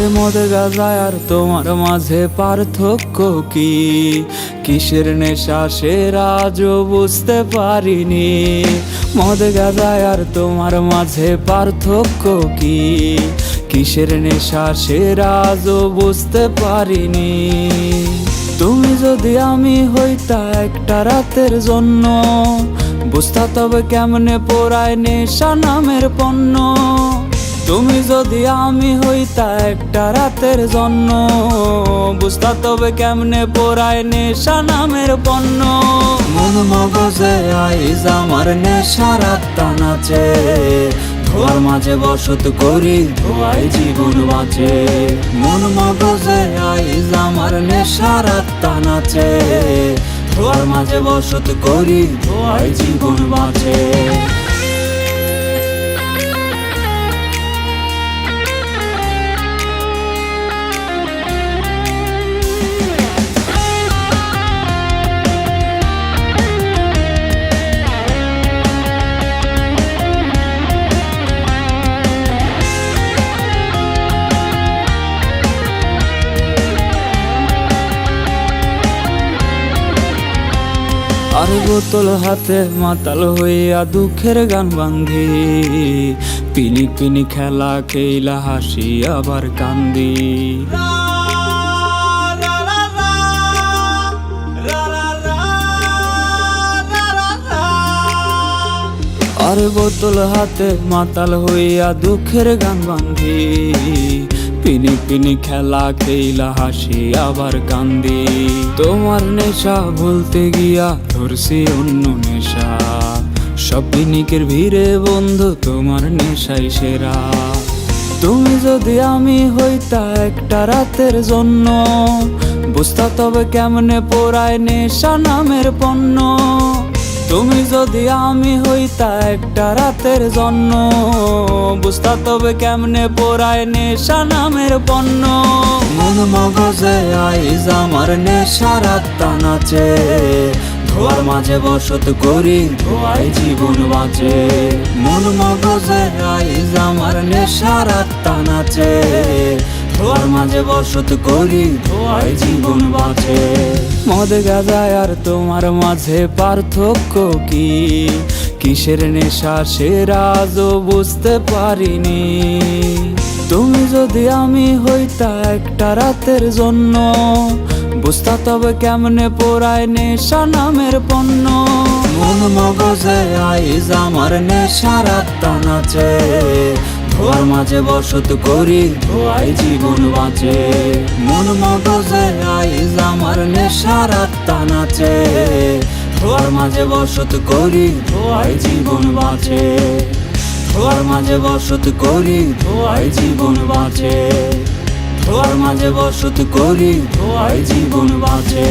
আরে মদ গাঁজা আর তোমার মাঝে পার্থক্য কি? কিসের নেশা সেরা আজও বুঝতে পারিনি। মদ গাঁজা আর তোমার মাঝে পার্থক্য কি? কিসের নেশা সেরা আজও বুঝতে পারিনি। তুমি যদি আমি হইতা একটা রাতের জন্য, বুঝতা তবে কেমনে পোড়ায় নেশা নামের পণ্য। তুমি যদি আমি হইতা একটা রাতের জন্য, বুঝতা তবে কেমনে পোড়ায় নেশা নামের পণ্য। মন মগজে আইজ আমার নেশার আত্মা নাচে, ধোয়ার মাঝে বসত করি ধোয়াই জীবন বাঁচে। মন মগজে আইজ আমার নেশার আত্মা নাচে, ধোয়ার মাঝে বসত করি ধোয়াই জীবন বাঁচে। আর বোতল হাতে মাতাল হইয়া দুঃখের গান বান্ধি, পিনি পিনি খেলা খেলা হাসি আবার কান্দি। আর বোতল হাতে মাতাল হইয়া দুঃখের গান বান্ধি, পিনি পিনি খেলা খেলা হাসি আবার কান্দি। তোমার নেশা ভুলতে গিয়া ধরছি অন্য নেশা, সব পিনিকের ভিড়ে বন্ধু তোমার নেশাই সেরা। তুমি যদি আমি হইতা একটা রাতের জন্য, বুঝতা তবে কেমনে পোড়ায় নেশা নামের পণ্য। তুমি যদি আমি হইতা একটা রাতের জন্য, বুঝতা তবে কেমনে পোড়ায় নেশা নামের পণ্য। মন মগজে আইজ আমার নেশার আত্মা নাচে, ধোয়ার মাঝে বসত করি ধোয়াই জীবন বাঁচে। মন মগজে আইজ আমার নেশার আত্মা নাচে, ধোয়ার মাঝে বসত করি ধোয়াই জীবন বাঁচে। মদ গাঁজা আর তোমার মাঝে পার্থক্য কি? কিসের নেশা সেরা আজও বুঝতে পারিনি। তুমি যদি আমি হইতা একটা রাতের জন্য, বুঝতা তবে কেমনে পোড়ায় নেশা নামের পণ্য। মন মগজে আইজ আমার নেশার আত্মা নাচে, ধোয়ার মাঝে বসত করি ধোয়াই জীবন বাঁচে। মন মগজে আইজ আমার নেশার আত্মা নাচে, ধোয়ার মাঝে বসত করি ধোয়াই জীবন বাঁচে। ধোয়ার মাঝে বসত করি ধোয়াই জীবন বাঁচে। ধোয়ার মাঝে বসত করি ধোয়াই জীবন বাঁচে।